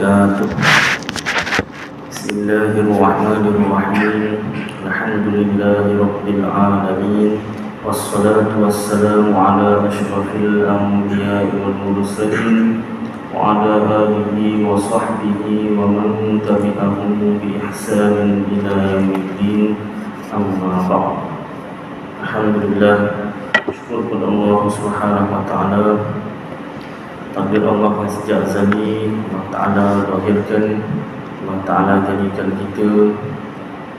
وبركاته. بسم الله الرحمن الرحيم. الحمد لله رب العالمين، والصلاة والسلام على أشرف الأنبياء والمرسلين وعلى آله وصحبه ومن تبعهم بإحسان إلى يوم الدين. أما بعد. Alhamdulillah, syukur kepada Allah Subhanahu wa taala. Takdir Allah yang sejak azali, Allah Ta'ala lahirkan, Allah Ta'ala jadikan kita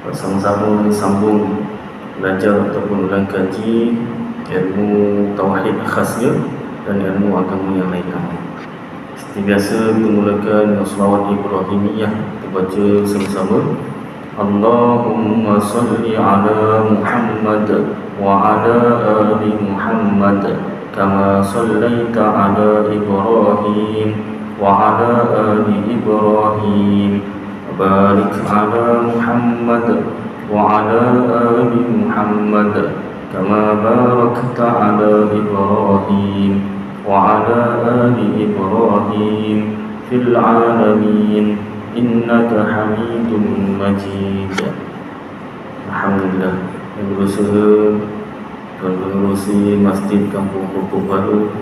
bersama-sama sambung belajar ataupun ulang kaji ilmu tauhid khasnya dan ilmu agama yang lainnya. Seperti biasa, kita mulakan dengan selawat Ibrahimiyah. Kita baca sama-sama. Allahumma salli ala Muhammad wa ala ali Muhammad kama sallaita ala Ibrahim wa ala ali Ibrahim, barik ala Muhammad wa ala ali Muhammad kama barakta ala Ibrahim wa ala ali Ibrahim fil alamin innaka Hamidum Majid. Alhamdulillah, yang berusaha Tuan Pengurusi Masjid Kampung Pokok Baru,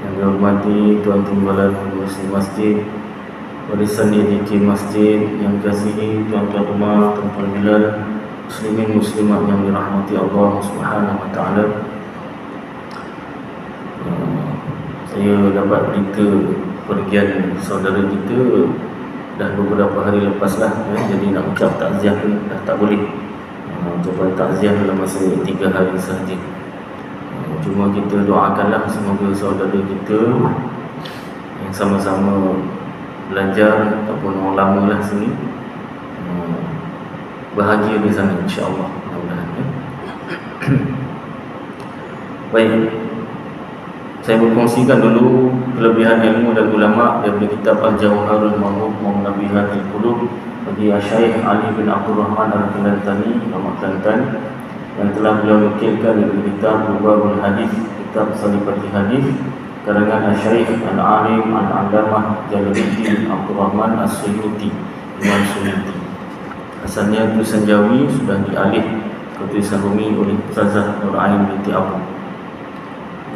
yang dihormati Tuan Timbalan Pengurusi Masjid, Warisan Ediki Masjid, yang kasihi Tuan-tuan rumah, Tuan-tuan Bilal, Muslimin Muslimat yang dirahmati Allah Subhanahu wa taala. Saya dapat berita pergian saudara kita dah beberapa hari lepas lah, jadi nak ucap takziah pun dah tak boleh. Ucapan takziah dalam masa 3 hari sahaja. Cuma kita doakanlah semoga saudara kita yang sama-sama belajar ataupun orang lama lah sini bahagia di sana, insya-Allah. Mudah-mudahan ya. Baik, saya berkongsikan dulu kelebihan ilmu dan ulama daripada kitab Al-Jawharul Mahmud Nabihatul Qulub bagi Syekh Ali bin Abdul Rahman Al-Kelantan, yang telah beliau nukilkan dari kitab Rubabul Hadis, kitab Salibati Hadis karangan Syekh Al-Alim Al-Allamah Jalaluddin Abdul Rahman As-Suyuti, Imam Suyuti. Asalnya tulisan Jawi, sudah dialih ke tulisan Rumi oleh Ustazah Nur Ain binti Abu.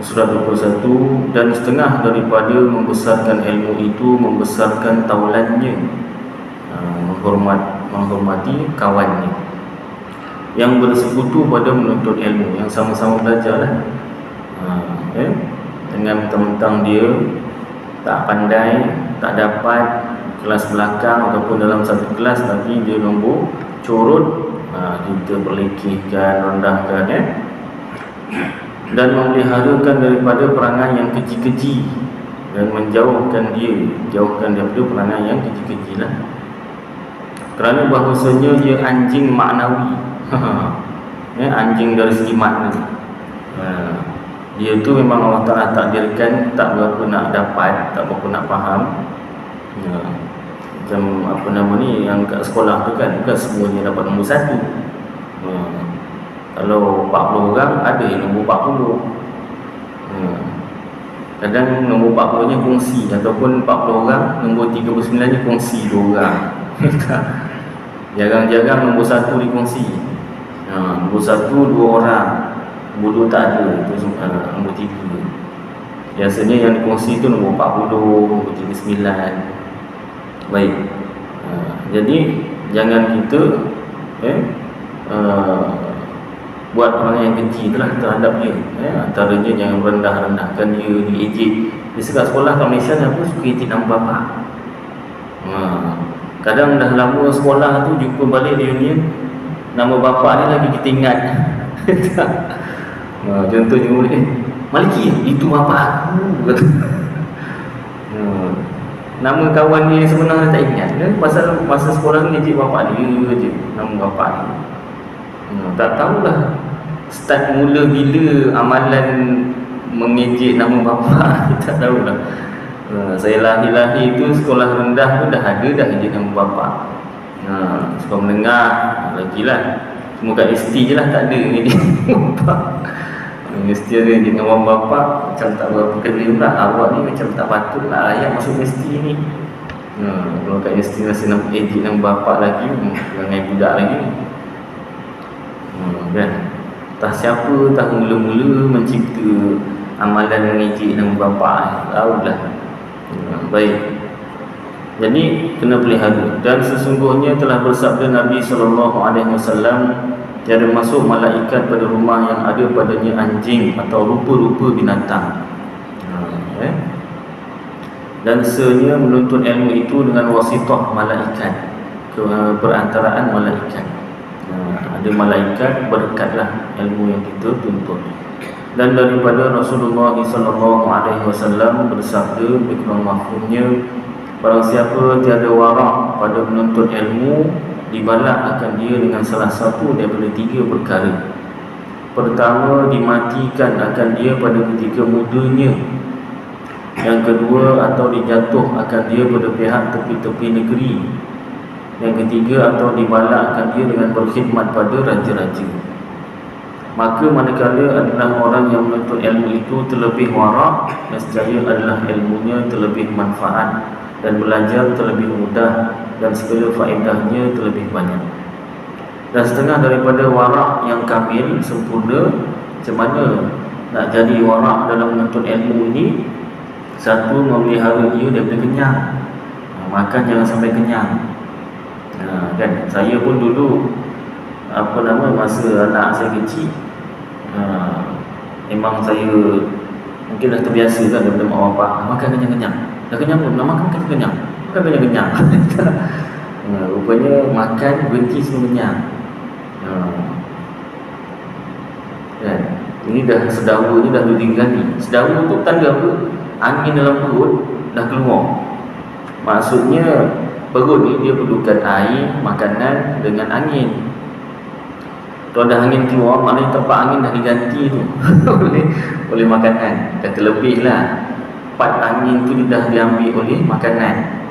Surat 21, dan setengah daripada membesarkan ilmu itu membesarkan taulannya, menghormati kawannya yang bersekutu pada menuntut ilmu, yang sama-sama belajar lah. Dengan mentang-mentang dia tak pandai, tak dapat kelas belakang ataupun dalam satu kelas, tapi dia nombor corot, kita perlekehkan, rendahkan dan memeliharakan daripada perangai yang keji-keji dan menjauhkan jauhkan daripada perangai yang keji-keji lah. Kerana bahawasanya dia anjing maknawi, anjing dari segi makna. Dia tu memang Allah Ta'ala takdirkan tak berapa nak dapat, tak berapa nak faham. Macam apa nama ni, yang kat sekolah tu kan, bukan semuanya dapat nombor 1. Kalau 40 orang, ada yang nombor 40. Kadang nombor 40 nya kongsi, ataupun 40 orang, nombor 39 nya kongsi 2 orang. Jarang-jarang nombor 1 dikongsi. Nombor 1 2 orang, nombor 2 tak ada, itu nombor 3. Biasanya yang dikongsi tu nombor 40, nombor 39. Baik. Jadi jangan kita buat orang yang kecil itulah terhadap dia. Antaranya jangan rendah-rendahkan dia, diejek. Biasa kat sekolah kat Malaysia ni apa, suka ejek nama bapa. Kadang dah lama sekolah tu, jumpa balik reunion, nama bapa ni lagi kita ingat. Contohnya murid, Maliki, itu bapa aku. Nama kawan dia sebenarnya tak ingat, pasal masa sekolah ni ejek bapa dia je, nama bapa ni. Tak tahulah start mula bila amalan mengejek nama bapa. Tak tahulah. Saya lahir tu sekolah rendah pun dah ada dah ejek nama bapa. Sekolah menengah lagi lah, cuma kat ST je lah tak ada ejek bapa. ST ada ejek nama bapa, macam tak berapa kena pula. Awak ni macam tak patut lah ayat masuk ST ni. Kalau kat universiti masih nak edit dengan bapak lagi, dengan budak lagi. Kan? Tak siapa tak mula-mula mencipta amalan mengejek dengan bapak. Tahulah. Baik. Jadi kena pelihara. Dan sesungguhnya telah bersabda Nabi SAW, tiada masuk malaikat pada rumah yang ada padanya anjing atau rupa-rupa binatang. Dan sebenarnya menuntut ilmu itu dengan wasitah malaikat, perantaraan malaikat. Ada malaikat berkatlah ilmu yang kita tuntut. Dan daripada Rasulullah SAW bersabda, berkurang mafhumnya, barang siapa tiada warak pada menuntut ilmu, dibalak akan dia dengan salah satu daripada 3 perkara. Pertama, dimatikan akan dia pada ketika mudanya. Yang kedua, atau dijatuh akan dia pada pihak tepi-tepi negeri. Yang ketiga, atau dibalak akan dia dengan berkhidmat pada raja-raja. Maka manakala adalah orang yang menuntut ilmu itu terlebih warak, nescaya adalah ilmunya terlebih manfaat dan belajar terlebih mudah dan segala faedahnya terlebih banyak. Dan setengah daripada warak yang kamil, sempurna, macam mana nak jadi warak dalam menuntut ilmu ini? Satu, memelihara dia daripada kenyang. Makan jangan sampai kenyang. Kan, saya pun dulu masa anak saya kecil, memang saya mungkin dah terbiasa kan daripada mak bapak, makan kenyang-kenyang. Dah kenyang pun, nak makan kenyang. Makan kenyang-kenyang. Rupanya makan berhenti semua kenyang. Kan, ini dah sedawa ni dah 2-3 kali. Sedawa tu tanda apa? Angin dalam perut dah keluar. Maksudnya perut ni dia perlukan air, makanan dengan angin. Kalau ada angin keluar, maknanya tempat angin dah diganti tu oleh makanan. Dah terlebih lah, part angin tu dah diambil oleh makanan.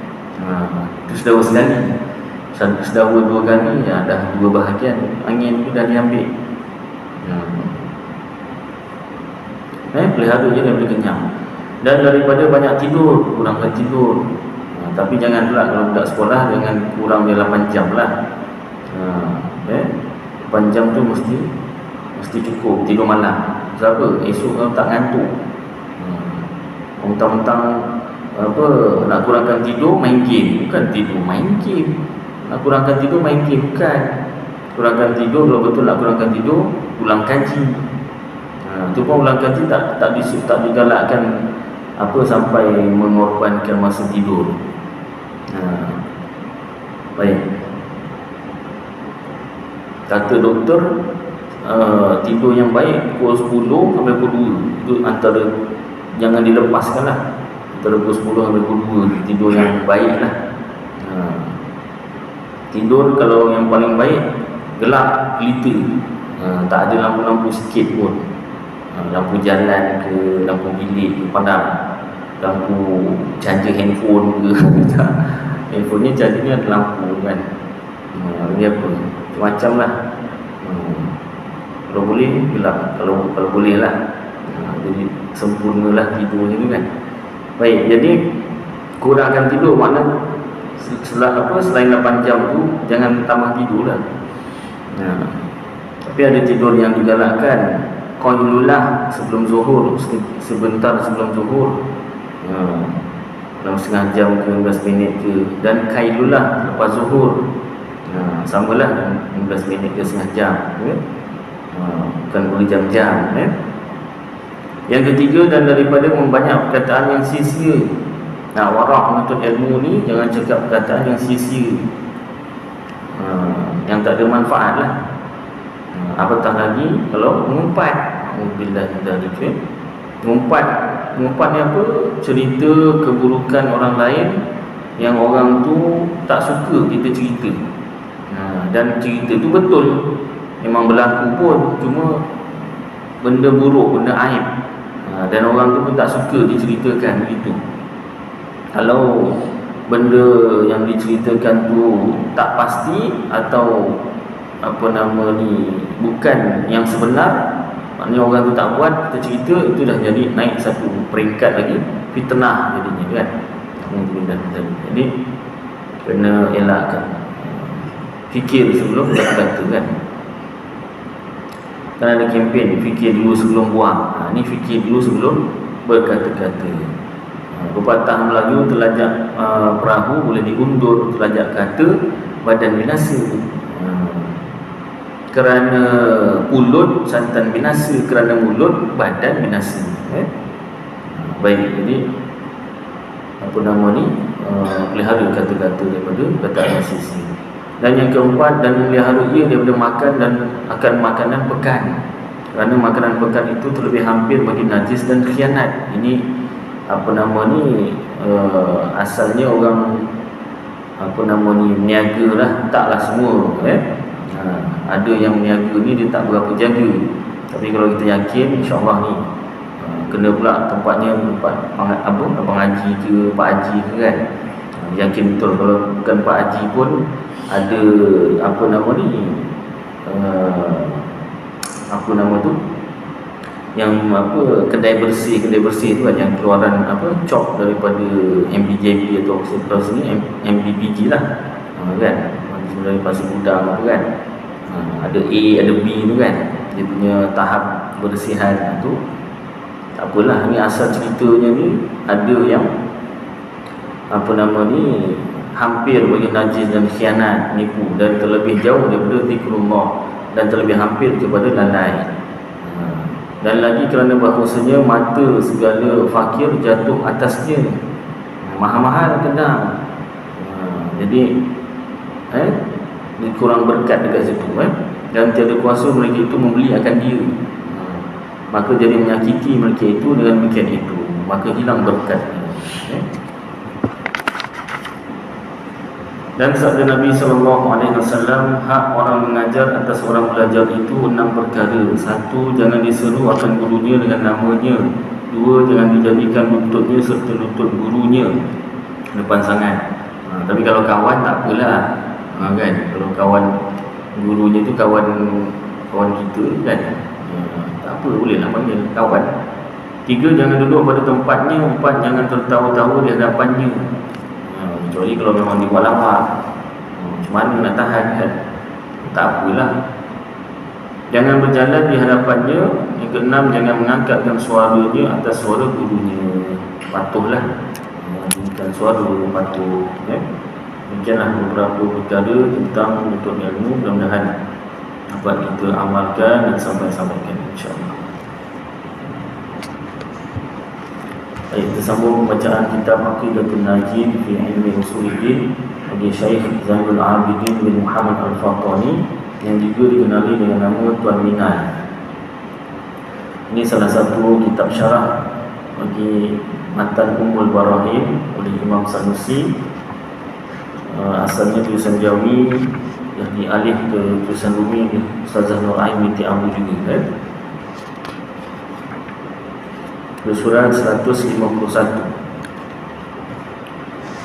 Itu sedawa sekali. Sedawa 2 kali, dah 2 bahagian angin tu dah diambil. Pelihara je daripada kenyang. Dan daripada banyak tidur, kurangkan tidur. Tapi jangan pula kalau budak sekolah, jangan kurang dari 8 jam lah. 8 jam tu mesti cukup tidur malam. Sebab esok kalau tak ngantuk. Mentang-mentang nak kurangkan tidur, main game. Bukan tidur, main game. Nak kurangkan tidur, main game. Bukan. Kurangkan tidur, kalau betul nak kurangkan tidur, ulang kaji. Itu pun ulang kaji tak digalakkan sampai mengorbankan masa tidur. Baik. Kata doktor, tidur yang baik pukul 10 sampai pukul 2. Itu antara, jangan dilepaskan lah. Antara pukul 10 sampai pukul 2 tidur yang baik lah. Tidur kalau yang paling baik gelap gelita, tak ada lampu-lampu sikit pun. Lampu jalan ke, lampu bilik ke padam, lampu charger handphone ke. Handphone ni chargernya ada lampu kan. Ini apa, macam lah. Kalau boleh gelap, kalau boleh lah. Jadi sempurnalah tidurnya tu kan. Baik, jadi kurangkan tidur, makna selain 8 jam tu jangan tambah tidur lah. Tapi ada tidur yang digalakkan, qailullah sebelum zuhur, sebentar sebelum zuhur, dalam setengah jam ke 15 minit ke. Dan qailullah lepas zuhur, samalah 15 minit ke setengah jam, bukan berjam-jam. Yang ketiga, dan daripada membanyak perkataan yang sia-sia. Warak menuntut ilmu ni jangan cakap perkataan yang sia-sia, yang tak ada manfaat lah. Apatah lagi kalau mengumpat. Mengumpat ni apa? Cerita keburukan orang lain yang orang tu tak suka kita cerita. Dan cerita tu betul, memang berlaku pun, cuma benda buruk, benda aib, dan orang tu pun tak suka diceritakan begitu. Kalau benda yang diceritakan tu tak pasti atau bukan yang sebenar, maknanya orang tu tak buat, kita cerita, itu dah jadi naik satu peringkat lagi, fitnah jadinya kan. Jadi kena elakkan fikir sebelum kata-kata kan. Kan ada kempen fikir dulu sebelum buang. Ni fikir dulu sebelum berkata-kata. Pepatah Melayu, telajak perahu boleh diundur, telajak kata badan binasa. Kerana mulut santan binasa, kerana mulut badan binasa. Baik, jadi apa nama ni, pelihara kata-kata daripada perkataan sisi. Dan yang keempat, dan pelihara ia daripada makan dan akan makanan pekan. Kerana makanan pekan itu terlebih hampir bagi najis dan khianat. Ini apa nama ni, asalnya orang apa nama ni, niaga lah, taklah semua ada yang niaga ni dia tak berapa jaga. Tapi kalau kita yakin, insyaAllah ni kena pula tempatnya tempat abang haji ke pak haji ke kan, yakin betul. Kalau bukan pak haji pun ada apa nama ni, apa nama tu, yang apa, kedai bersih tu kan, yang keluaran apa, cop daripada MBJP atau sini MBPG lah kan, dari Pasir Gudang tu kan. Ada A, ada B tu kan, dia punya tahap bersihan tu. Tak apalah, ni asal ceritanya ni ada yang apa nama ni, hampir bagi najis dan khianat, nipu, dan terlebih jauh daripada zikrullah, dan terlebih hampir kepada lalai. Dan lagi kerana bahawasanya mata segala fakir jatuh atasnya, mahal-mahal kena. Jadi dia kurang berkat dekat situ dan tiada kuasa mereka itu membeli akan dia. Maka jadi menyakiti mereka itu dengan demikian itu, maka hilang berkat. Dan sabda Nabi SAW, hak orang mengajar atas orang belajar itu 6 perkara. 1, jangan diseru akan gurunya dengan namanya. 2, jangan dijadikan lututnya serta lutut gurunya depan sangat. Tapi kalau kawan tak apalah kan, kalau kawan gurunya tu kawan kita kan, tak apa, boleh lah panggil kawan. 3, jangan duduk pada tempatnya. 4, jangan tertawa-tawa di hadapannya, kecuali kalau memang di walawak, macam mana nak tahan kan, tak apalah. Jangan berjalan di hadapannya. Yang ke-6, jangan mengangkatkan suaranya atas suara gurunya. Patuhlah, bukan suara, patuh. Demikianlah beberapa perkara tentang menuntut ilmu. Mudah-mudahan dapat kita amalkan dan sampaikan insya-Allah. Baik, kita sambung pembacaan kitab Aqidatul Najin fi Ilmi Usuluddin bagi Syekh Zainul Abidin bin Muhammad Al-Fatani, yang juga dikenali dengan nama Tuan Minal. Ini salah satu kitab syarah bagi Matan Ummul Barahim oleh Imam Sanusi. Asalnya tulisan Jawi yang dialih ke tulisan Rumi Ustazah Nur Ain binti Abu juga kan. Surat 151.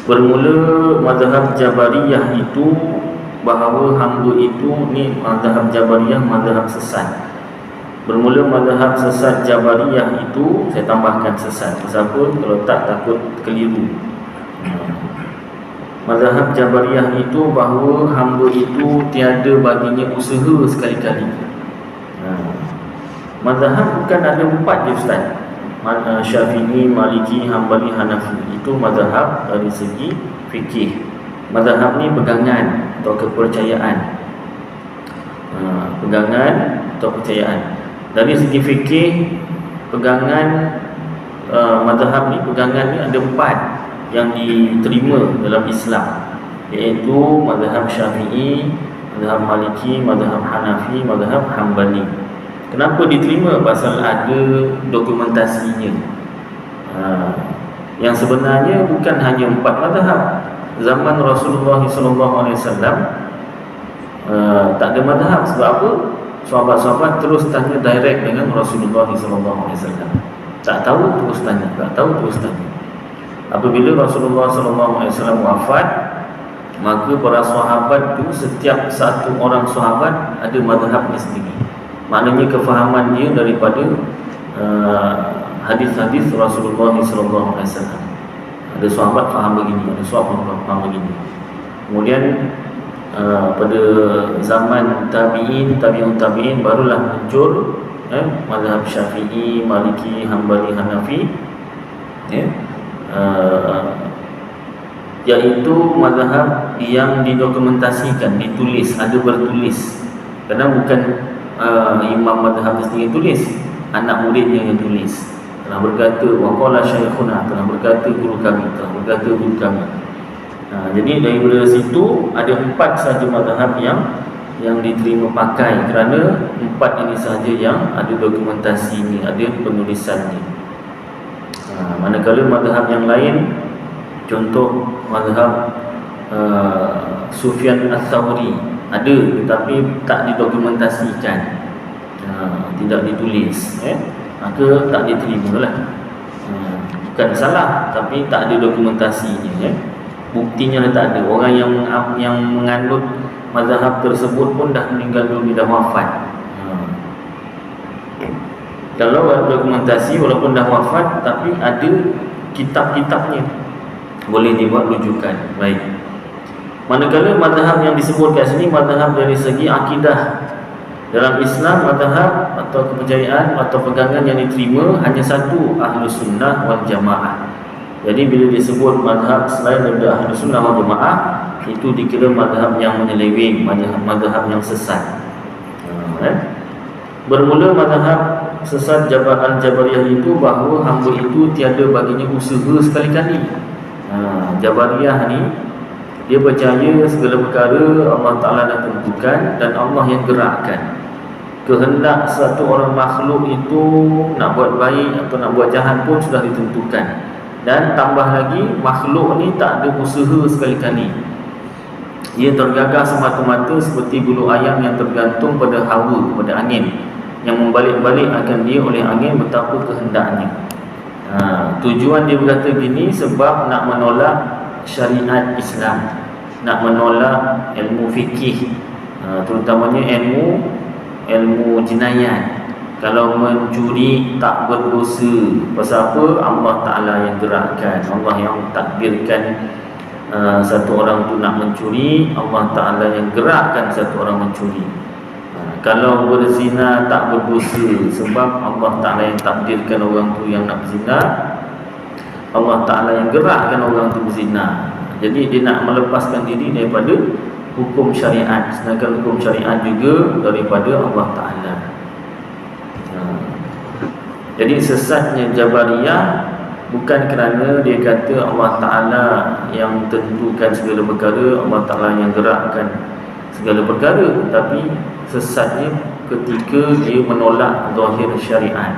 Bermula mazhab Jabariyah itu bahawa hamba itu ni mazhab Jabariyah, mazhab sesat. Bermula mazhab sesat Jabariyah itu, saya tambahkan sesat, siapa kalau tak takut keliru. Mazhab Jabariyah itu bahawa hamba itu tiada baginya usaha sekali-kali. Mazhab bukan ada 4 je Ustaz. Syafi'i, Maliki, Hambali, Hanafi. Itu mazhab dari segi fikih. Mazhab ni pegangan atau kepercayaan. Pegangan atau kepercayaan. Dari segi fikih, pegangan mazhab ni, pegangan ni ada 4 yang diterima dalam Islam, iaitu mazhab Syafi'i, mazhab Maliki, mazhab Hanafi, mazhab Hambali. Kenapa diterima? Pasal ada dokumentasinya. Yang sebenarnya bukan hanya 4 mazhab. Zaman Rasulullah SAW tak ada mazhab. Sebab apa? Sahabat-sahabat terus tanya direct dengan Rasulullah SAW. Tak tahu terus tanya, tak tahu terus tanya. Apabila Rasulullah SAW wafat, maka para sahabat itu, setiap satu orang sahabat ada mazhabnya sendiri. Maknanya kefahaman dia daripada hadis-hadis Rasulullah SAW. Ada sahabat faham begini, ada sahabat faham begini. Kemudian pada zaman tabi'in, tabi'un tabi'in barulah muncul mazhab Syafi'i, Maliki, Hambali, Hanafi, iaitu mazhab yang didokumentasikan, ditulis, ada bertulis. Kadang bukan imam mazhab sendiri tulis, anak muridnya yang tulis. Telah berkata waqala syekhuna, telah berkata guru kami, telah berkata guru kami. Jadi daripada situ ada 4 sahaja mazhab yang diterima pakai, kerana 4 ini sahaja yang ada dokumentasinya, ada penulisannya. Manakala mazhab yang lain, contoh mazhab Sufyan Ats-Tsauri ada tetapi tak didokumentasikan, tidak ditulis, maka tak diterima lah. Bukan salah, tapi tak ada dokumentasinya, buktinya tak ada. Orang yang menganut mazhab tersebut pun dah meninggal dunia, dah wafat. Kalau ada dokumentasi walaupun dah wafat, tapi ada kitab-kitabnya, boleh dibuat rujukan. Baik. Manakala mazhab yang disebut kat sini mazhab dari segi akidah. Dalam Islam, mazhab atau kepercayaan atau pegangan yang diterima hanya satu, Ahlus Sunnah wal Jamaah. Jadi bila disebut mazhab selain daripada Ahlus Sunnah wal Jamaah, itu dikira mazhab yang menyeleweng, mazhab yang sesat. Bermula mazhab sesat Jabariyah itu bahawa hamba itu tiada baginya usaha sekali-kali. Jabariyah ni dia percaya segala perkara Allah Ta'ala dah tentukan dan Allah yang gerakkan. Kehendak satu orang makhluk itu nak buat baik atau nak buat jahat pun sudah ditentukan. Dan tambah lagi, makhluk ni tak ada usaha sekali-kali. Ia tergagah semata-mata seperti bulu ayam yang tergantung pada hawa, pada angin, yang membalik-balik akan dia oleh angin betapa kehendaknya. Tujuan dia berkata gini sebab nak menolak syariat Islam, nak menolak ilmu fikih, terutamanya ilmu jenayat. Kalau mencuri tak berdosa. Pasal apa? Allah Ta'ala yang gerakkan, Allah yang takdirkan satu orang tu nak mencuri, Allah Ta'ala yang gerakkan satu orang mencuri. Kalau berzina tak berdosa sebab Allah Ta'ala yang takdirkan orang tu yang nak berzina, Allah Ta'ala yang gerakkan orang tu berzina. Jadi dia nak melepaskan diri daripada hukum syariat, sedangkan hukum syariat juga daripada Allah Ta'ala. Jadi sesatnya Jabariyah bukan kerana dia kata Allah Ta'ala yang tentukan segala perkara, Allah Ta'ala yang gerakkan segala perkara, tapi sesatnya ketika dia menolak zahir syariat.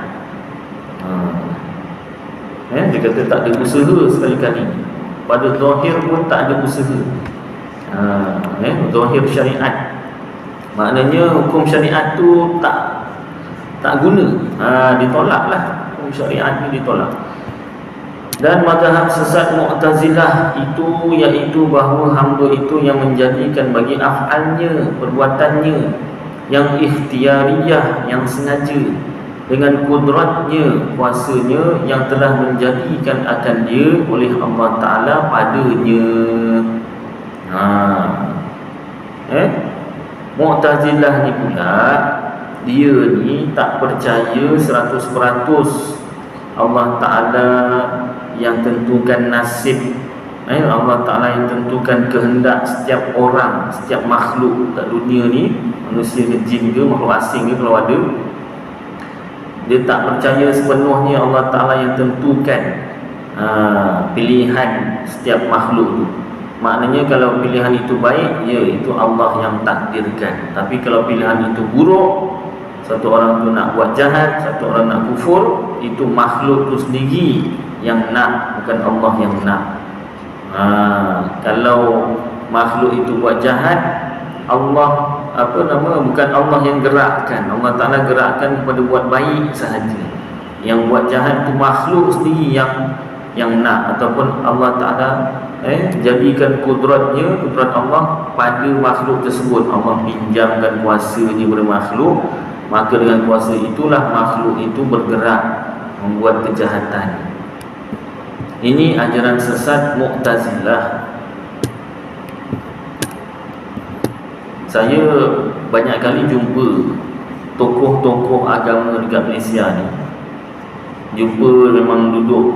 Dia kata tak ada usaha sekali-kali, pada zahir pun tak ada usaha. Zahir syariat maknanya hukum syariat tu tak guna, ditolaklah, hukum syariat ni ditolak. Dan mazhab sesat Mu'tazilah itu iaitu bahawa hamba itu yang menjadikan bagi af'alnya, perbuatannya yang ikhtiariyah, yang sengaja, dengan kudratnya, kuasanya yang telah menjadikan akan dia oleh Allah Ta'ala padanya. Mu'tazilah ni pula, dia ni tak percaya 100% Allah Ta'ala yang tentukan nasib, Allah Ta'ala yang tentukan kehendak setiap orang, setiap makhluk kat dunia ni, manusia ke jin ke, makhluk asing ke kalau ada. Dia tak percaya sepenuhnya Allah Ta'ala yang tentukan pilihan setiap makhluk tu. Maknanya kalau pilihan itu baik, ya itu Allah yang takdirkan. Tapi kalau pilihan itu buruk, satu orang tu nak buat jahat, satu orang nak kufur, itu makhluk tu sendiri yang nak, bukan Allah yang nak. Kalau makhluk itu buat jahat, Allah bukan Allah yang gerakkan. Allah Ta'ala gerakkan kepada buat baik sahaja. Yang buat jahat tu makhluk sendiri yang nak, ataupun Allah Ta'ala jadikan kudrat Allah pada makhluk tersebut. Allah pinjamkan kuasanya pada makhluk, maka dengan kuasa itulah makhluk itu bergerak membuat kejahatan. Ini ajaran sesat Mu'tazilah. Saya banyak kali jumpa tokoh-tokoh agama dekat Malaysia ni. Jumpa memang duduk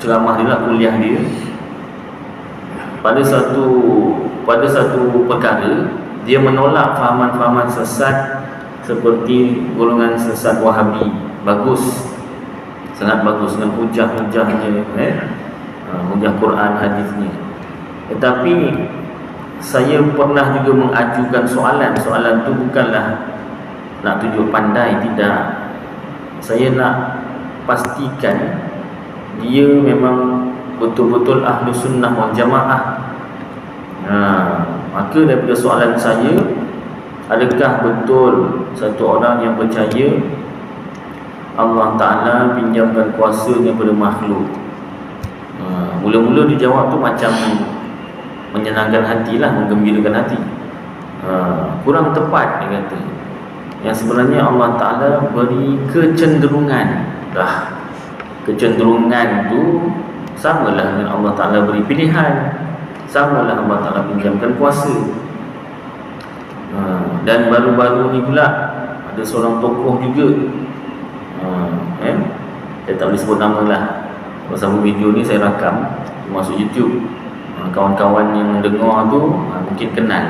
ceramah dia lah, kuliah dia. Pada satu perkara, dia menolak fahaman-fahaman sesat seperti golongan sesat Wahabi. Bagus, sangat bagus dengan hujah-hujahnya, hujah Quran, hadisnya. Tetapi saya pernah juga mengajukan soalan. Soalan tu bukanlah nak tunjuk pandai, tidak. Saya nak pastikan dia memang betul-betul ahli sunnah wal jamaah. Maka daripada soalan saya, adakah betul satu orang yang percaya Allah Ta'ala pinjamkan kuasanya pada makhluk? Mula-mula dijawab tu macam menyenangkan hati lah, menggembirakan hati. Kurang tepat dia kata. Yang sebenarnya Allah Ta'ala beri kecenderungan. Kecenderungan tu samalah dengan Allah Ta'ala beri pilihan, samalah Allah Ta'ala pinjamkan kuasa. Dan baru-baru ni pula ada seorang tokoh juga, saya tak boleh sebut nama lah, pasal video ni saya rakam masuk YouTube. Kawan-kawan yang dengar tu mungkin kenal,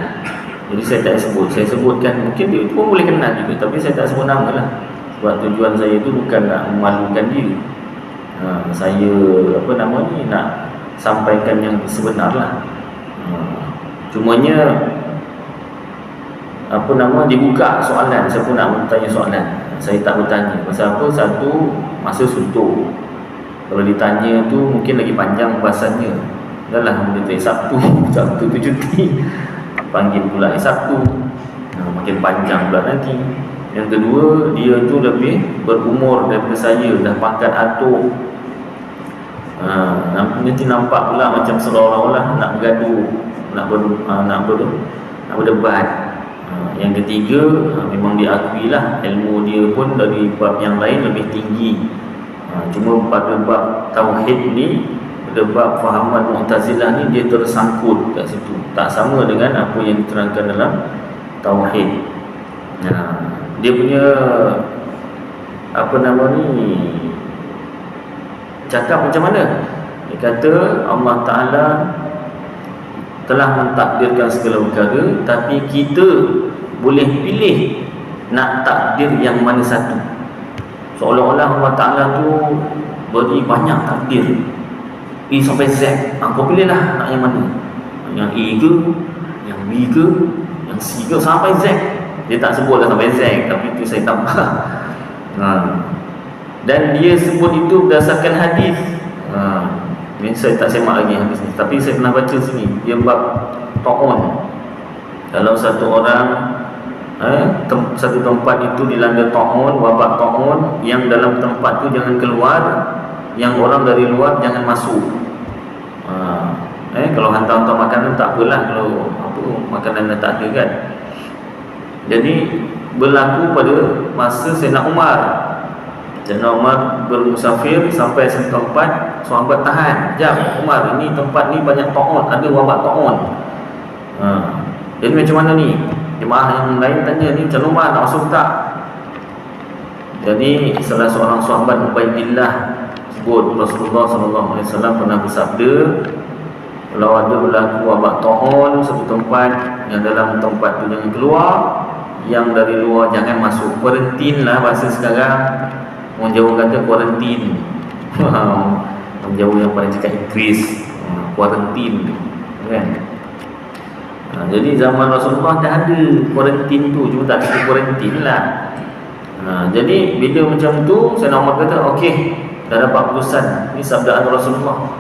jadi saya tak sebut. Saya sebutkan mungkin dia pun boleh kenal juga, tapi saya tak sebut nama lah. Sebab tujuan saya tu bukan nak memalukan dia. Saya nak sampaikan yang sebenar lah. Cumanya dibuka soalan, saya pun nak bertanya soalan. Saya tak bertanya. Pasal apa? Satu, masa suntuk. Kalau ditanya tu mungkin lagi panjang bahasannya. Dah lah, dia Sabtu tu cuti, panggil pula Sabtu, makin panjang pula nanti. Yang kedua, dia tu lebih berumur daripada saya, dah pangkat atuk. Nanti nampak pula macam seolah-olah nak bergaduh, nak berdebat. Yang ketiga, memang diakui lah ilmu dia pun dari bab yang lain lebih tinggi. Cuma pada bab tauhid ni, pada bab fahaman Mu'tazilah ni, dia tersangkut kat situ. Tak sama dengan apa yang diterangkan dalam tauhid. Dia punya cakap macam mana? Dia kata Allah Ta'ala telah mentakdirkan segala perkara, tapi kita boleh pilih nak takdir yang mana satu. Seolah-olah Allah Ta'ala tu beri banyak takdir, A sampai Z. Kau pilihlah nak yang mana, yang A ke, yang B ke, yang C ke, sampai Z. Dia tak sebutlah sampai Z, tapi itu saya tambah. Dan dia sebut itu berdasarkan hadis. Ini saya tak semak lagi hadis ni, tapi saya pernah baca sini. Dia bab ta'un. Kalau satu orang, satu tempat itu dilanda ta'un, wabak ta'un, yang dalam tempat tu jangan keluar, yang orang dari luar jangan masuk. Kalau hantar-hantar makanan tak apalah, kalau makanan dah tak ada kan. Jadi berlaku pada masa Sayyidina Umar. Sayyidina Umar bermusafir sampai satu tempat, sahabat tahan, jam Umar, ini tempat ni banyak ta'un, ada wabak ta'un. Jadi macam mana ni? Jemaah yang lain tanya, ni macam Umar nak masuk tak? Jadi salah seorang sahabat Ubaidillah sebut Rasulullah SAW pernah bersabda, kalau ada berlaku wabak ta'un satu tempat, yang dalam tempat tu jangan keluar, yang dari luar jangan masuk. Kuarantin lah bahasa sekarang. Orang Jawa kata kuarantin. Orang Jawa yang paling cakap Inggeris, kuarantin kan. Jadi zaman Rasulullah dah ada kuarantin tu, cuma tak ada kuarantin lah. Jadi bila macam tu, Sayyidina Umar kata, okey, dah dapat keputusan, ni sabdaan Rasulullah,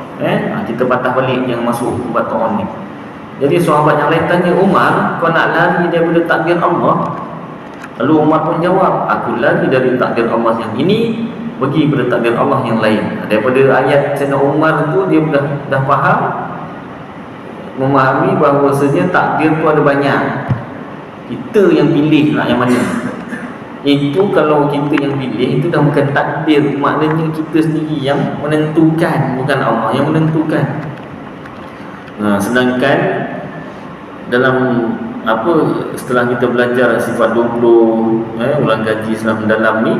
kita patah balik, jangan masuk tempat ta'un ni. Jadi sahabat yang lain tanya, Umar, kau nak lari daripada takdir Allah? Lalu Umar pun jawab, aku lari dari takdir Allah yang ini, pergi pada takdir Allah yang lain. Daripada ayat Sayyidina Umar tu, dia dah faham, memahami bahawasanya takdir tu ada banyak. Kita yang pilih nak yang mana. Itu kalau kita yang pilih, itu dah bukan takdir. Maknanya kita sendiri yang menentukan, bukan Allah yang menentukan. Sedangkan dalam setelah kita belajar sifat 20 ulang kaji Islam mendalam ni,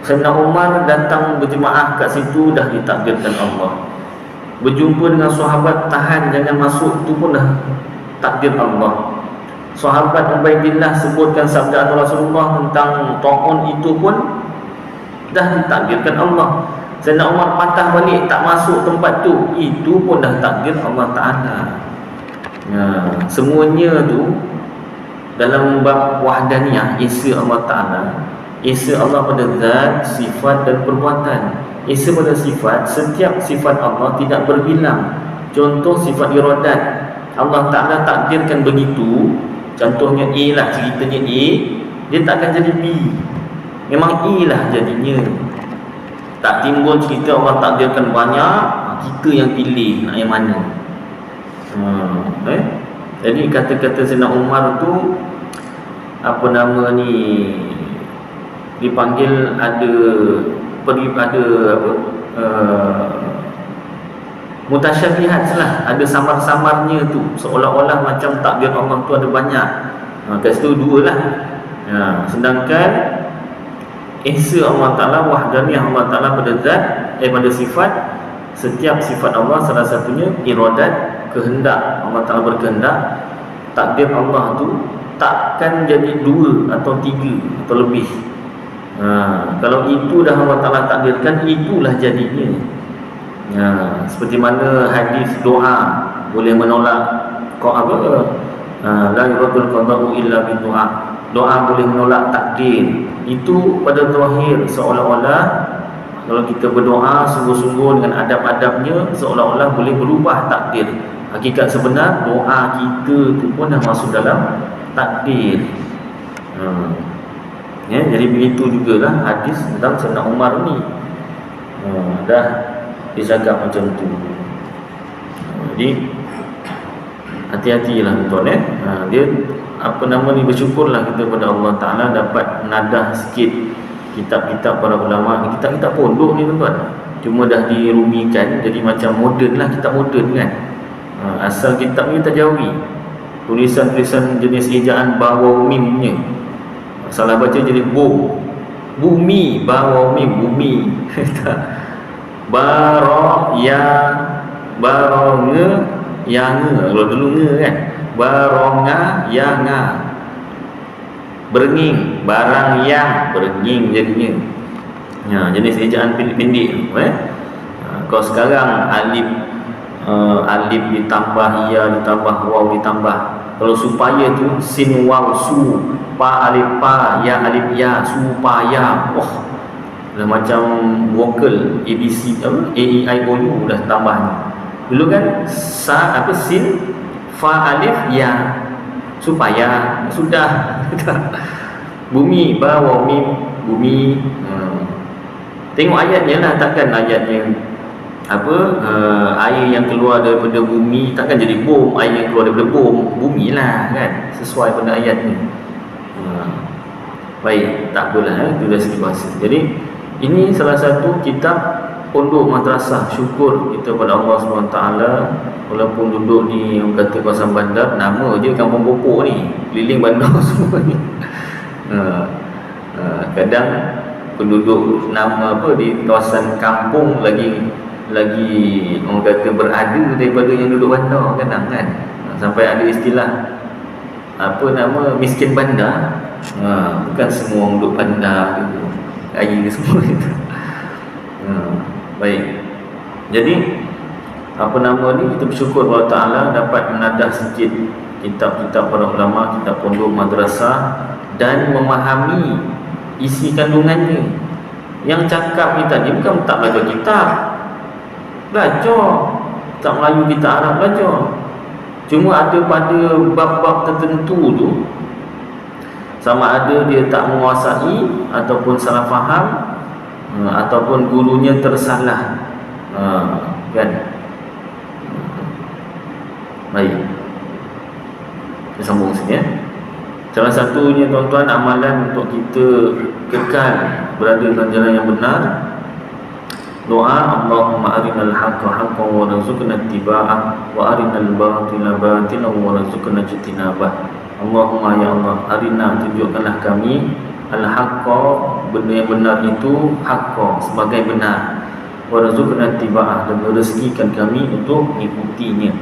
Sayyidina Umar datang berjemaah kat situ dah ditakdirkan Allah. Berjumpa dengan sahabat, tahan jangan masuk, tu pun dah takdir Allah. Sahabat Ubaidillah sebutkan sabda Rasulullah tentang ta'un, itu pun dah ditakdirkan Allah. Sayyidina Umar patah balik tak masuk tempat tu, itu pun dah takdir Allah Ta'ala. Semuanya tu dalam bab wahdaniyah, esa Allah Ta'ala, esa Allah pada zat, sifat dan perbuatan. Esa pada sifat, setiap sifat Allah tidak berbilang. Contoh sifat iradat, Allah Ta'ala takdirkan begitu. Contohnya A lah, ceritanya A, dia tak akan jadi B, memang A lah jadinya. Tak timbul cerita Allah takdirkan banyak, kita yang pilih nak yang mana. Jadi kata-kata Sayyidina Umar tu dipanggil ada mutasyabihat lah, ada samar-samarnya tu, seolah-olah macam takdir Allah tu ada banyak. Kat situ dua lah. Sedangkan esa Allah Ta'ala, wahdaniyah Allah Ta'ala pada zat, pada sifat, setiap sifat Allah salah satunya iradat, kehendak. Allah Ta'ala berkehendak, takdir Allah tu takkan jadi dua atau tiga atau lebih. Kalau itu dah Allah Ta'ala takdirkan, itulah jadinya. Seperti mana hadis doa boleh menolak la yuradul qada'u illa bidu'a, doa boleh menolak takdir. Itu pada zahir seolah-olah kalau kita berdoa sungguh-sungguh dengan adab-adabnya, seolah-olah boleh berubah takdir. Hakikat sebenar doa kita tu pun dah masuk dalam takdir. Jadi begitu jugalah hadis tentang Sayyidina Umar ni. Dah disagap macam tu. Jadi hati-hatilah tuan. Dia bersyukurlah kita pada Allah Ta'ala dapat nadah sikit kitab-kitab para ulama. Kitab-kitab pondok ni tuan, cuma dah dirumikan jadi macam moden lah, kitab moden kan. Asal kitab ni tajawi, tulisan-tulisan jenis ejaan ba waw mim nya, salah baca jadi bumi, ba waw mim, bumi. Baronge yang kalau dulu nge kan, baronga yang berenging, barang yang berenging jadinya. Jenis ejaan pendek. Kalau sekarang alif ditambah ya ditambah waw ditambah. Kalau supaya tu sin waw su, pa alif pa, ya alif ya, supaya. Dah macam vokal ABC A E I O U dah tambahnya. Dulu kan sin fa alif ya, supaya sudah. Bumi ba waw mim, bumi. Tengok ayatnya lah, takkan ayatnya air yang keluar daripada bumi takkan jadi bom, air yang keluar daripada bumi lah kan, sesuai pada ayatnya. Baik, tak apalah, itu dah segi bahasa. Jadi ini salah satu kitab pondok madrasah. Syukur kita pada Allah SWT, walaupun duduk di orang kata kawasan bandar, nama je kampung pokok ni, keliling bandar semua ni. Kadang penduduk nama di kawasan kampung lagi orang kata berada daripada yang duduk bandar kadang kan. Sampai ada istilah miskin bandar. Bukan semua orang duduk bandar gitu, kaya semua gitu. Baik. Jadi kita bersyukur Allah Ta'ala dapat menadah sikit kitab-kitab para ulama, kitab pondok madrasah, dan memahami isi kandungannya. Yang cakap ni tadi bukan tak belajar kitab, belajar kitab Melayu, kitab Arab belajar. Cuma ada pada bab-bab tertentu tu, sama ada dia tak menguasai ataupun salah faham, ataupun gurunya tersalah, kan. Baik, kita sambung sini ya. Salah satunya tuan-tuan, amalan untuk kita kekal berada dalam jalan yang benar, doa Allahumma arinal haqqa haqqan wa rzuqna ittiba'ah wa arinal batila batilan wa rzuqna ijtinabah. Allahumma ya Allah, arina, tunjukkanlah kami al-haqqa, benda yang benar itu, haqqa sebagai benar, wa rzuqna ittiba'ah, dan rezekikan kami untuk mengikutinya,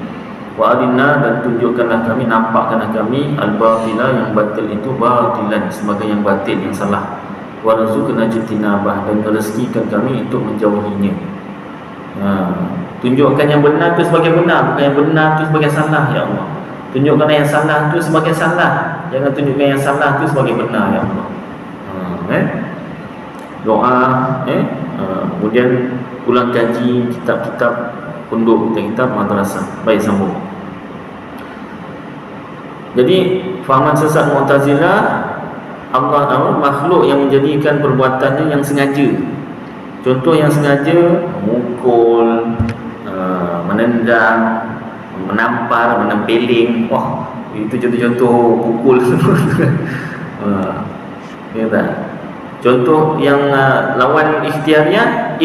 wa arina, dan tunjukkanlah kami, nampakkanlah kami al-batila, yang batil itu, batilan sebagai yang batil, yang salah, wa rzuqna ijtinabah, dan rezekikan kami untuk menjauhinya. Tunjukkan yang benar itu sebagai benar, bukan yang benar itu sebagai salah ya Allah. Tunjukkan yang salah itu sebagai salah, jangan tunjukkan yang salah itu sebagai benar ya Allah. Doa, kemudian ulang kaji kitab-kitab pondok, kitab madrasah. Baik, sambung. Jadi fahaman sesat Mu'tazilah, Allah makhluk yang menjadikan perbuatannya yang sengaja. Contoh yang sengaja, memukul, menendang, menampar, menempeling. Wah, itu contoh-contoh pukul semua. Ya tak? Contoh yang lawan ikhtiarnya,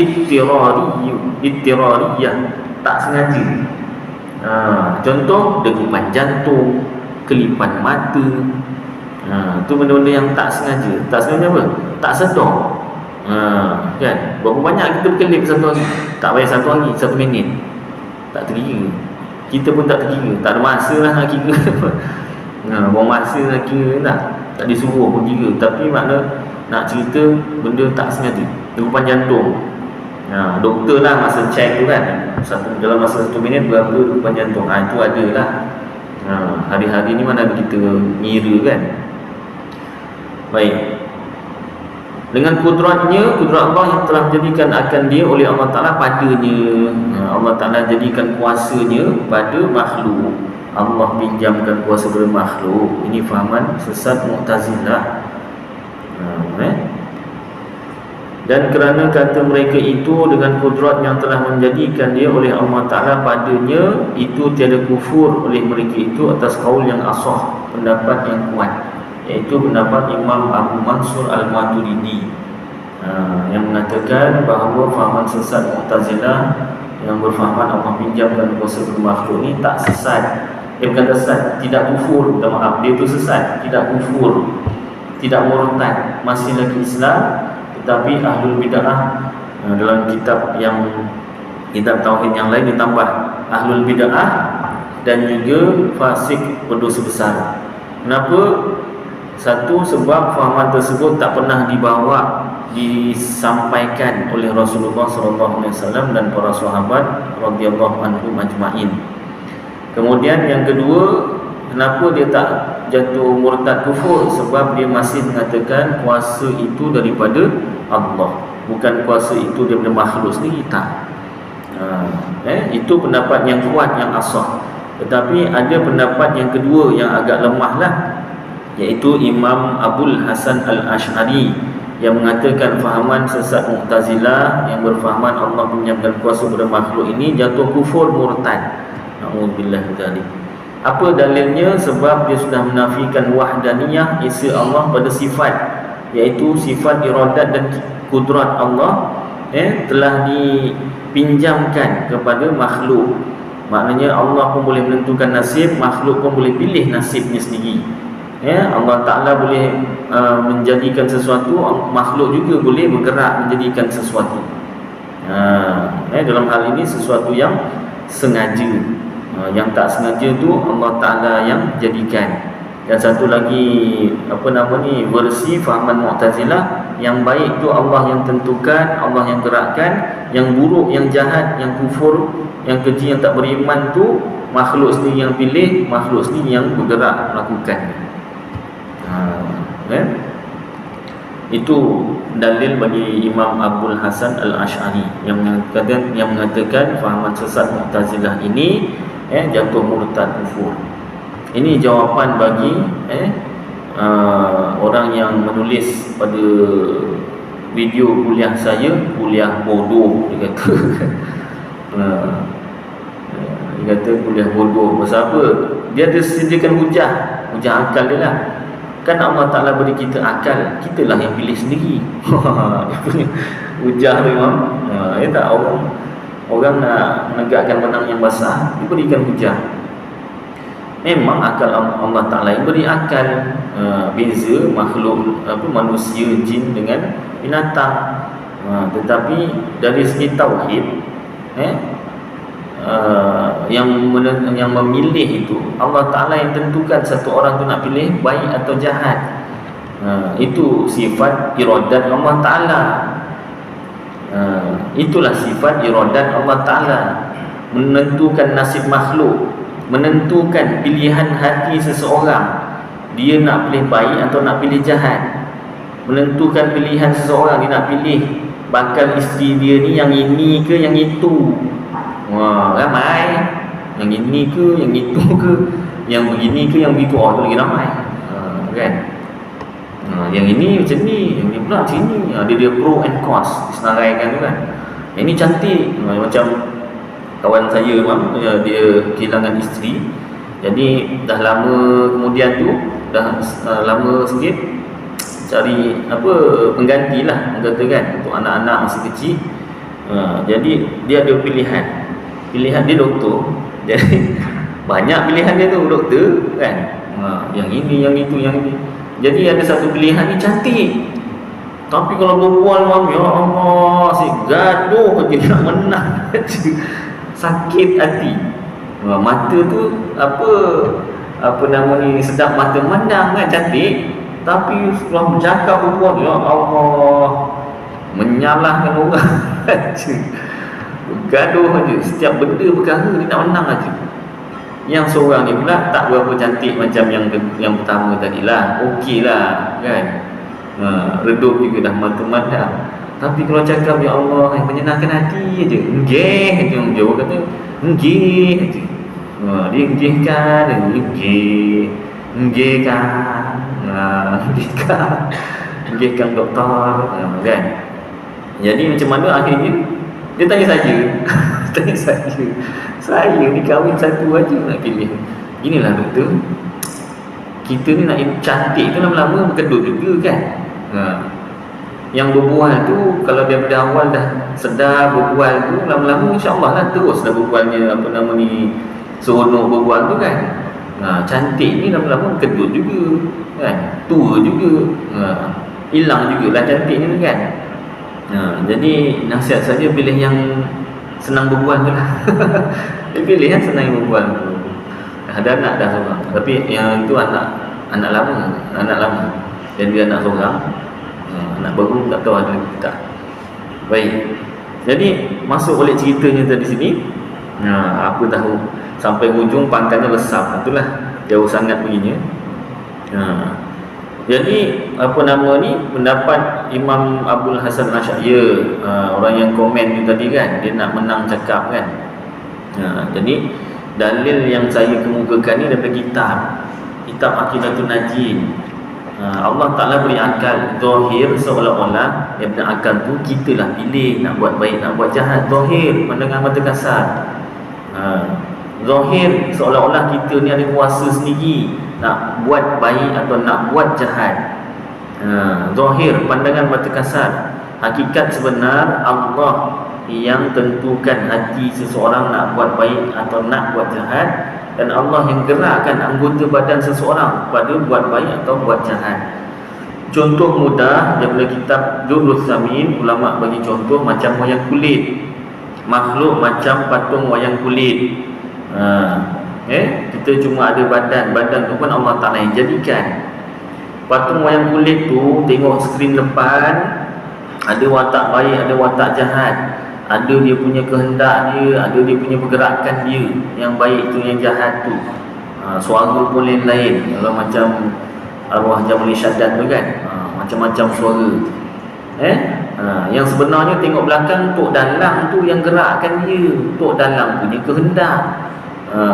ittirariyah, tak sengaja. Contoh degupan jantung, kelipan mata. Itu benda-benda yang tak sengaja. Tak sengaja apa? Tak sedar. Kan? Berapa banyak kita berkelip satu hari? Tak payah satu hari, 1 minit. Tak terkira. Kita pun tak terkira. Tak ada masa lah nak kira. Buang masa nak kira tak disuruh pun kira. Tapi makna nak cerita benda tak sengaja. Degupan jantung. Doktor lah masa check tu kan, dalam masa 1 minit berapa degupan jantung. Itu ada lah. Hari-hari ni mana ada kita ngira kan. Baik. Dengan kudratnya, kudrat Allah yang telah menjadikan akan dia oleh Allah Ta'ala padanya. Allah Ta'ala jadikan kuasanya pada makhluk. Allah pinjamkan kuasa pada makhluk. Ini fahaman sesat Mu'tazilah. Dan kerana kata mereka itu dengan kudrat yang telah menjadikan dia oleh Allah Ta'ala padanya, itu tiada kufur oleh mereka itu atas kaul yang asah, pendapat yang kuat, iaitu pendapat Imam Abu Mansur Al-Maturidi, yang mengatakan bahawa fahaman sesat Mu'tazilah yang berfahaman Allah pinjamkan kuasa pada makhluk ni tak sesat. Bukan sesat, tidak kufur, maaf, dia itu sesat, tidak kufur, tidak murtad, masih lagi Islam. Tetapi ahlul bid'ah, dalam kitab tauhid yang lain ditambah ahlul bid'ah dan juga fasik, berdosa besar. Kenapa? Satu, sebab fahaman tersebut tak pernah disampaikan oleh Rasulullah SAW dan para sahabat radhiyallahu anhum ajma'in. Kemudian yang kedua, kenapa dia tak jatuh murtad kufur? Sebab dia masih mengatakan kuasa itu daripada Allah, bukan kuasa itu daripada makhluk sendiri, tak. Itu pendapat yang kuat, yang asah. Tetapi ada pendapat yang kedua yang agak lemah lah, iaitu Imam Abul Hasan Al-Ash'ari, yang mengatakan fahaman sesat Mu'tazilah yang berfahaman Allah pinjamkan kuasa pada makhluk ini jatuh kufur, murtad. Na'udzubillah dzalik. Apa dalilnya? Sebab dia sudah menafikan wahdaniyah, esa Allah pada sifat, iaitu sifat iradat dan kudrat Allah telah dipinjamkan kepada makhluk. Maknanya Allah pun boleh menentukan nasib, makhluk pun boleh pilih nasibnya sendiri. Allah Ta'ala boleh menjadikan sesuatu, makhluk juga boleh bergerak menjadikan sesuatu. Dalam hal ini sesuatu yang sengaja, yang tak sengaja tu Allah Ta'ala yang jadikan. Dan satu lagi versi fahaman Mu'tazilah, yang baik tu Allah yang tentukan, Allah yang gerakkan, yang buruk, yang jahat, yang kufur, yang keji, yang tak beriman tu makhluk sendiri yang pilih, makhluk sendiri yang bergerak melakukan. Itu dalil bagi Imam Abul Hasan Al-Ash'ari yang mengatakan fahaman sesat Mu'tazilah ini jatuh murtad kufur. Ini jawapan bagi orang yang menulis pada video kuliah saya, kuliah bodoh, dia kata. Dia kata kuliah bodoh. Pasal apa? Dia ada sediakan hujah akal dia lah. Kan Allah Ta'ala beri kita akal, kitalah yang pilih sendiri. Dia punya hujah tu memang. Ya tak, orang nak menegakkan menang yang basah, diberikan hujah. Memang akal Allah Ta'ala yang beri akal. Beza makhluk manusia, jin dengan binatang. Tetapi dari segi tauhid, yang memilih itu Allah Ta'ala yang tentukan satu orang tu nak pilih baik atau jahat. Itu sifat iradat Allah Ta'ala. Itulah sifat iradat Allah Ta'ala, menentukan nasib makhluk, menentukan pilihan hati seseorang, dia nak pilih baik atau nak pilih jahat. Menentukan pilihan seseorang, dia nak pilih bakal isteri dia ni yang ini ke yang itu. Wah, ramai. Yang ini ke, yang itu ke, yang begini ke, yang begitu. Tu lagi ramai. Kan? Yang ini macam ni, yang ni pula macam ni. Dia pro and cons, disenaraikan tu kan. Yang ni cantik. Macam kawan saya dia kehilangan isteri. Jadi dah lama kemudian tu, dah lama sikit cari pengganti lah, kata kan, untuk anak-anak masih kecil. Jadi dia ada pilihan dia doktor. Jadi banyak pilihan dia tu doktor kan. Yang ini, yang itu, yang ini. Jadi ada satu pilihan ni cantik, tapi kalau berbual ya Allah, si gaduh je nak menang. Sakit hati. Mata tu apa nama ni, sedap mata mandang kan, cantik, tapi setelah bercakap berbual ya Allah, menyalahkan orang. Gaduh aja, setiap benda perkara dia nak menang aja. Yang seorang ni pula tak berapa cantik macam yang pertama tadilah. Okeylah kan. Redup juga dah mata mandang. Tapi kalau cakap ya Allah yang menyenangkan hati aja, enggih aja, orang Jawa kata enggih aja. Dia enggihkan, enggihkan, enggihkan doktor kan. Jadi macam mana akhirnya dia tanya saja. Tanya saya ni kahwin satu aja nak pilih. Inilah doktor, kita ni nak cantik tu lama-lama berkedut juga kan. Yang berbual tu kalau daripada awal dah sedar berbual tu, lama-lama insya-Allah lah terus dah berbualnya seronok berbual tu kan. Cantik ni lama-lama berkedut juga kan, tua juga, hilang jugalah cantik ni kan. Jadi nasihat saya pilih yang senang berbual tu lah. Dia pilih yang senang berbual tu. Ada anak dah seorang, tapi yang itu anak lama. Dan dia anak seorang. Anak baru tak tahu ada lagi tak. Baik. Jadi masuk balik ceritanya tadi sini. Aku tahu sampai hujung pangkalnya lesap. Itulah jauh sangat begini. Jadi pendapat Imam Abdul Hasan Asy'ari, orang yang komen tu tadi kan, dia nak menang cakap kan. Jadi dalil yang saya kemukakan ni daripada kitab Aqidatul Najin. Allah Ta'ala beri akal zahir, seolah-olah daripada akal tu kita lah pilih nak buat baik, nak buat jahat. Zahir, pandangan mata kasar. Zahir, seolah-olah kita ni ada kuasa sendiri nak buat baik atau nak buat jahat. Zahir, pandangan mata kasar. Hakikat sebenar, Allah yang tentukan hati seseorang nak buat baik atau nak buat jahat. Dan Allah yang gerakkan anggota badan seseorang pada buat baik atau buat jahat. Contoh mudah daripada kitab Durrus Samin, ulama bagi contoh macam wayang kulit. Makhluk macam patung wayang kulit. Kita cuma ada badan tu pun Allah Ta'ala yang jadikan. Patung wayang kulit tu tengok skrin depan, ada watak baik, ada watak jahat. Ada dia punya kehendak dia, ada dia punya pergerakan dia. Yang baik tu, yang jahat tu. Suara pun lain-lain. Kalau macam arwah Jamil Syaddad tu kan, macam-macam suara. Yang sebenarnya tengok belakang, Tok Dalang tu yang gerakkan dia. Tok Dalang punya kehendak.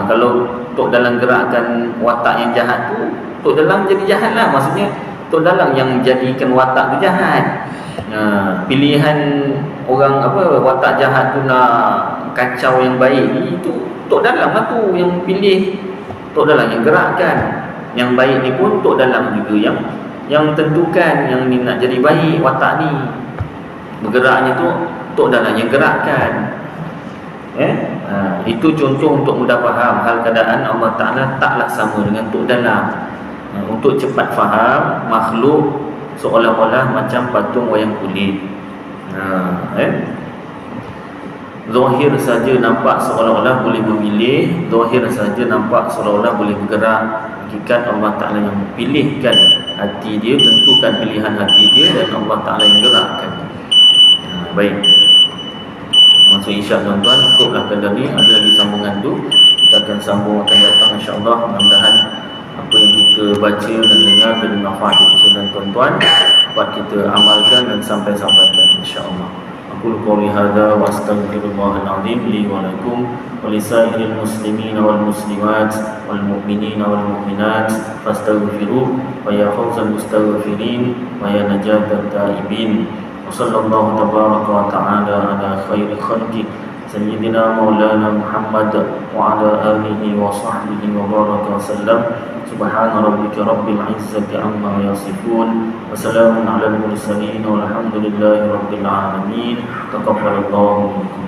Kalau Tok Dalang gerakkan watak yang jahat tu, Tok Dalang jadi jahat lah. Maksudnya Tok Dalang yang jadikan watak tu jahat. Pilihan orang watak jahat tu nak kacau yang baik ni, itu Tok Dalang lah tu yang pilih. Tok Dalang yang gerakkan. Yang baik ni pun tok dalam juga yang tentukan yang ni nak jadi baik watak ni. Bergeraknya tu tok dalam yang gerakkan. Itu contoh untuk mudah faham hal keadaan Allah Ta'ala taklah sama dengan tok dalam. Untuk cepat faham, makhluk seolah-olah macam patung wayang kulit. Zahir saja nampak seolah-olah boleh memilih, zahir saja nampak seolah-olah boleh bergerak. Hakikat Allah Ta'ala yang pilihkan hati dia, tentukan pilihan hati dia, dan Allah Ta'ala yang gerakkan. Baik, maksud isyak tuan-tuan, cukuplah kali ni. Ada lagi sambungan tu, kita akan sambung akan datang insya-Allah. Mudah-mudahan apa yang kita baca dan dengar jadi manfaat untuk dan tuan-tuan, dapat kita amalkan dan sampai-sampaikan insya-Allah. Aku qouli hadza wa astaghfirullahal azim li wa lakum wa lisairil muslimin wal muslimat wal mu'minin wal mu'minat fastaghfiruh wa ya fawzal mustaghfirin wa ya najatat taibin. Wa sallallahu tabaraka wa ta'ala ala khairi khalqi sayyidina maulana Muhammad wa ala alihi wa sahbihi wa baraka wa sallam. Subhana rabbika rabbil izzati amma yasifun wa salamun alal mursalin walhamdulillahi rabbil alamin. Taqabbalallahu minkum.